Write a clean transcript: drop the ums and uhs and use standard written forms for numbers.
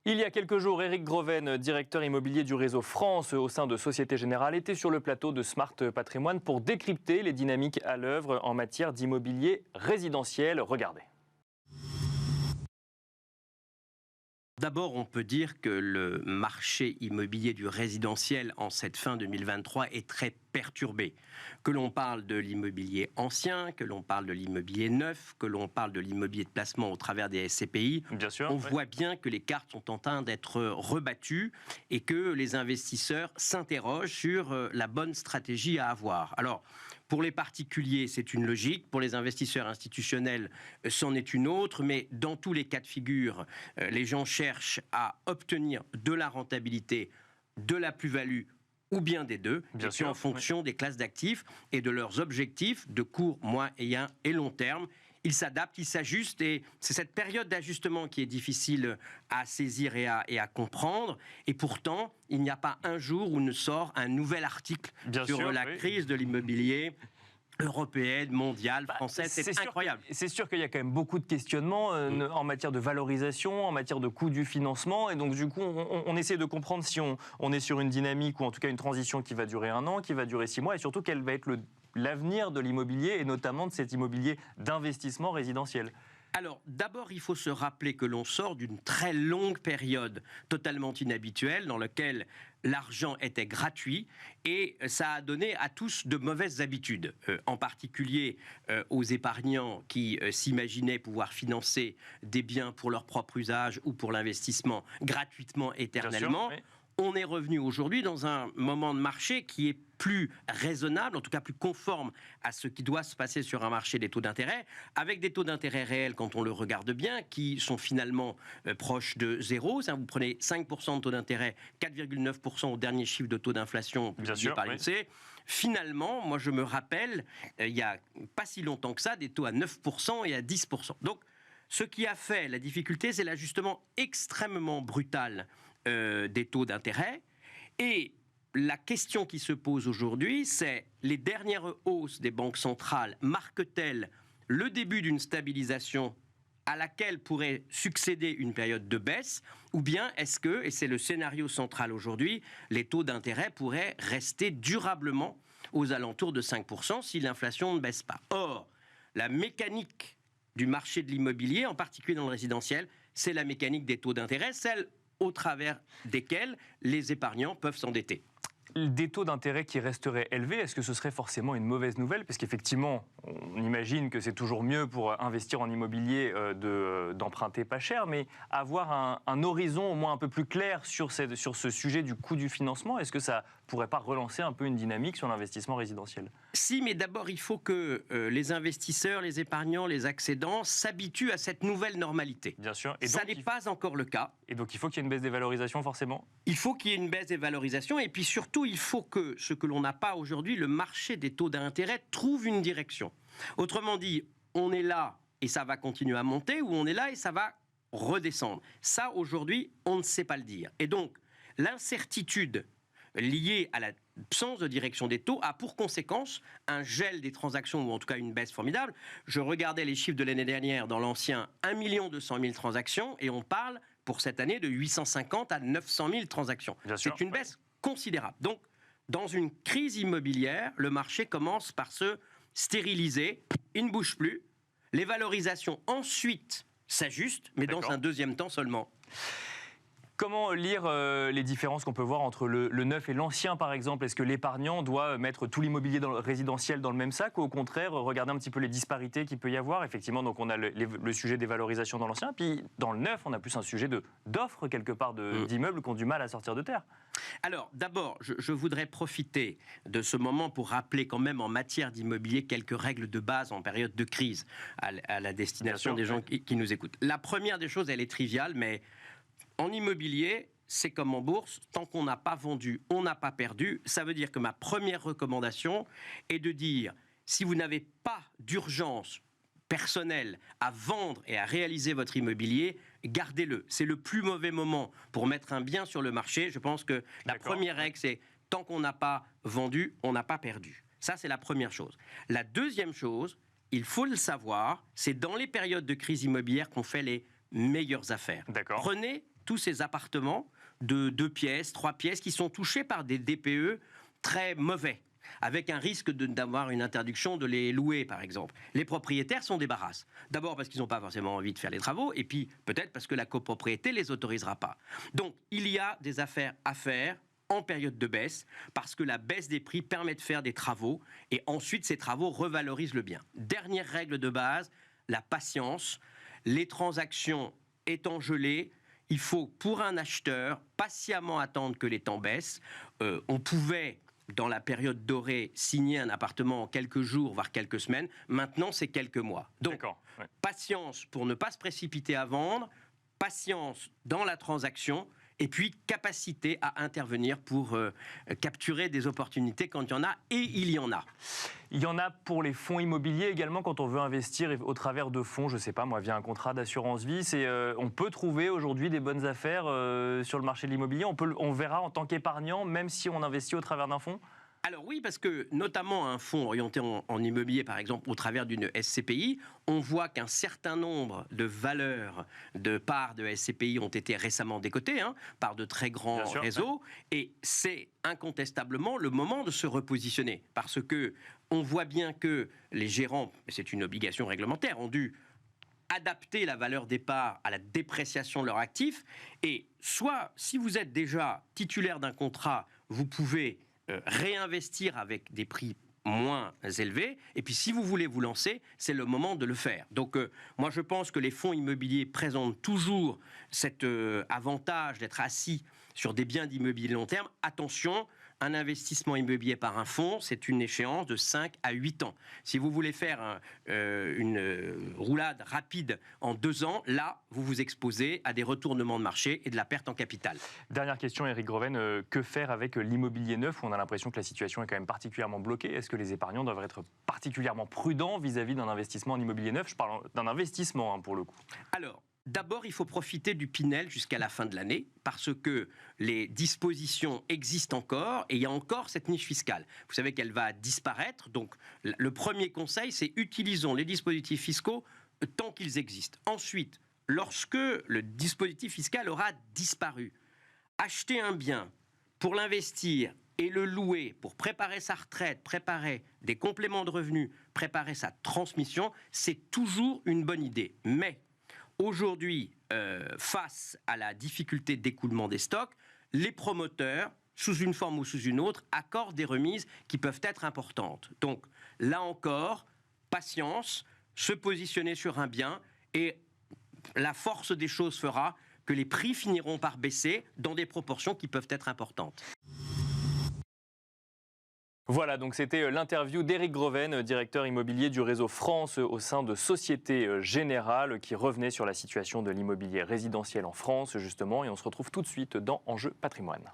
Il y a quelques jours, Éric Groven, directeur immobilier du réseau France au sein de Société Générale, était sur le plateau de Smart Patrimoine pour décrypter les dynamiques à l'œuvre en matière d'immobilier résidentiel. Regardez. D'abord, on peut dire que le marché immobilier du résidentiel en cette fin 2023 est très perturbé. Que l'on parle de l'immobilier ancien, que l'on parle de l'immobilier neuf, que l'on parle de l'immobilier de placement au travers des SCPI, Bien sûr, on voit bien que les cartes sont en train d'être rebattues et que les investisseurs s'interrogent sur la bonne stratégie à avoir. Alors, pour les particuliers, c'est une logique. Pour les investisseurs institutionnels, c'en est une autre. Mais dans tous les cas de figure, les gens cherchent à obtenir de la rentabilité, de la plus-value ou bien des deux, bien et sûr, en fonction des classes d'actifs et de leurs objectifs de court, moyen et long terme. Ils s'adaptent, ils s'ajustent, et c'est cette période d'ajustement qui est difficile à saisir et à comprendre. Et pourtant, il n'y a pas un jour où ne sort un nouvel article sur la crise de l'immobilier européenne, mondiale, française, c'est incroyable. C'est sûr qu'il y a quand même beaucoup de questionnements en matière de valorisation, en matière de coût du financement, et donc du coup on essaie de comprendre si on est sur une dynamique ou en tout cas une transition qui va durer 1 an, qui va durer 6 mois, et surtout quel va être l'avenir de l'immobilier et notamment de cet immobilier d'investissement résidentiel. Alors, d'abord, il faut se rappeler que l'on sort d'une très longue période totalement inhabituelle dans laquelle l'argent était gratuit et ça a donné à tous de mauvaises habitudes, en particulier aux épargnants qui s'imaginaient pouvoir financer des biens pour leur propre usage ou pour l'investissement gratuitement, éternellement. Bien sûr, oui. On est revenu aujourd'hui dans un moment de marché qui est plus raisonnable, en tout cas plus conforme à ce qui doit se passer sur un marché des taux d'intérêt, avec des taux d'intérêt réels, quand on le regarde bien, qui sont finalement proches de zéro. Vous prenez 5% de taux d'intérêt, 4,9% au dernier chiffre de taux d'inflation publié par l'INSEE. Finalement, moi je me rappelle, il n'y a pas si longtemps que ça, des taux à 9% et à 10%. Donc, ce qui a fait la difficulté, c'est l'ajustement extrêmement brutal des taux d'intérêt. Et la question qui se pose aujourd'hui, c'est les dernières hausses des banques centrales marquent-elles le début d'une stabilisation à laquelle pourrait succéder une période de baisse, ou bien est-ce que, et c'est le scénario central aujourd'hui, les taux d'intérêt pourraient rester durablement aux alentours de 5% si l'inflation ne baisse pas. Or, la mécanique du marché de l'immobilier, en particulier dans le résidentiel, c'est la mécanique des taux d'intérêt, celle au travers desquels les épargnants peuvent s'endetter. Des taux d'intérêt qui resteraient élevés, est-ce que ce serait forcément une mauvaise nouvelle? Parce qu'effectivement, on imagine que c'est toujours mieux pour investir en immobilier d'emprunter pas cher, mais avoir un horizon au moins un peu plus clair sur ce sujet du coût du financement, est-ce que ça pourrait pas relancer un peu une dynamique sur l'investissement résidentiel? Si, mais d'abord, il faut que les investisseurs, les épargnants, les accédants s'habituent à cette nouvelle normalité. Bien sûr. Et ça n'est pas encore le cas. Et donc, il faut qu'il y ait une baisse des valorisations, forcément? Il faut qu'il y ait une baisse des valorisations, et puis surtout, il faut que, ce que l'on n'a pas aujourd'hui, le marché des taux d'intérêt trouve une direction. Autrement dit, on est là et ça va continuer à monter, ou on est là et ça va redescendre. Ça, aujourd'hui, on ne sait pas le dire. Et donc, l'incertitude liée à l'absence de direction des taux a pour conséquence un gel des transactions, ou en tout cas une baisse formidable. Je regardais les chiffres de l'année dernière dans l'ancien 1 200 000 transactions, et on parle pour cette année de 850 à 900 000 transactions. C'est une baisse considérable. Donc, dans une crise immobilière, le marché commence par se stériliser, il ne bouge plus, les valorisations ensuite s'ajustent, mais dans un deuxième temps seulement. Comment lire les différences qu'on peut voir entre le neuf et l'ancien, par exemple? Est-ce que l'épargnant doit mettre tout l'immobilier résidentiel dans le même sac, ou au contraire, regarder un petit peu les disparités qu'il peut y avoir? Effectivement, donc on a le sujet des valorisations dans l'ancien, puis dans le neuf, on a plus un sujet d'offres, quelque part, d'immeubles qui ont du mal à sortir de terre. Alors, d'abord, je voudrais profiter de ce moment pour rappeler quand même en matière d'immobilier quelques règles de base en période de crise à la destination des gens qui nous écoutent. La première des choses, elle est triviale, mais en immobilier, c'est comme en bourse, tant qu'on n'a pas vendu, on n'a pas perdu. Ça veut dire que ma première recommandation est de dire, si vous n'avez pas d'urgence personnelle à vendre et à réaliser votre immobilier, gardez-le. C'est le plus mauvais moment pour mettre un bien sur le marché. Je pense que la première règle, c'est tant qu'on n'a pas vendu, on n'a pas perdu. Ça, c'est la première chose. La deuxième chose, il faut le savoir, c'est dans les périodes de crise immobilière qu'on fait les meilleures affaires. Prenez tous ces appartements de 2 pièces, 3 pièces qui sont touchés par des DPE très mauvais, avec un risque d'avoir une interdiction de les louer, par exemple. Les propriétaires s'en débarrassent. D'abord parce qu'ils n'ont pas forcément envie de faire les travaux, et puis peut-être parce que la copropriété ne les autorisera pas. Donc, il y a des affaires à faire en période de baisse, parce que la baisse des prix permet de faire des travaux, et ensuite ces travaux revalorisent le bien. Dernière règle de base, la patience. Les transactions étant gelées, il faut, pour un acheteur, patiemment attendre que les temps baissent. On pouvait, dans la période dorée, signer un appartement en quelques jours, voire quelques semaines. Maintenant, c'est quelques mois. Donc, ouais. Patience pour ne pas se précipiter à vendre, patience dans la transaction, et puis capacité à intervenir pour capturer des opportunités quand il y en a, et il y en a. Il y en a pour les fonds immobiliers également, quand on veut investir au travers de fonds, je ne sais pas moi, via un contrat d'assurance vie. On peut trouver aujourd'hui des bonnes affaires sur le marché de l'immobilier. On verra en tant qu'épargnant, même si on investit au travers d'un fonds. Alors oui, parce que notamment un fonds orienté en immobilier, par exemple, au travers d'une SCPI, on voit qu'un certain nombre de valeurs de parts de SCPI ont été récemment décotées par de très grands réseaux. Et c'est incontestablement le moment de se repositionner. Parce que on voit bien que les gérants, c'est une obligation réglementaire, ont dû adapter la valeur des parts à la dépréciation de leurs actifs. Et soit, si vous êtes déjà titulaire d'un contrat, vous pouvez réinvestir avec des prix moins élevés. Et puis, si vous voulez vous lancer, c'est le moment de le faire. Donc, moi, je pense que les fonds immobiliers présentent toujours cet avantage d'être assis sur des biens d'immobilier long terme. Attention, un investissement immobilier par un fonds, c'est une échéance de 5 à 8 ans. Si vous voulez faire une roulade rapide en 2 ans, là, vous vous exposez à des retournements de marché et de la perte en capital. Dernière question, Éric Groven, que faire avec l'immobilier neuf où on a l'impression que la situation est quand même particulièrement bloquée? Est-ce que les épargnants doivent être particulièrement prudents vis-à-vis d'un investissement en immobilier neuf? Je parle d'un investissement pour le coup. Alors, d'abord, il faut profiter du Pinel jusqu'à la fin de l'année parce que les dispositions existent encore et il y a encore cette niche fiscale. Vous savez qu'elle va disparaître. Donc, le premier conseil, c'est utilisons les dispositifs fiscaux tant qu'ils existent. Ensuite, lorsque le dispositif fiscal aura disparu, acheter un bien pour l'investir et le louer pour préparer sa retraite, préparer des compléments de revenus, préparer sa transmission, c'est toujours une bonne idée. Mais aujourd'hui, face à la difficulté d'écoulement des stocks, les promoteurs, sous une forme ou sous une autre, accordent des remises qui peuvent être importantes. Donc, là encore, patience, se positionner sur un bien et la force des choses fera que les prix finiront par baisser dans des proportions qui peuvent être importantes. Voilà, donc c'était l'interview d'Éric Groven, directeur immobilier du réseau France au sein de Société Générale, qui revenait sur la situation de l'immobilier résidentiel en France, justement, et on se retrouve tout de suite dans Enjeu Patrimoine.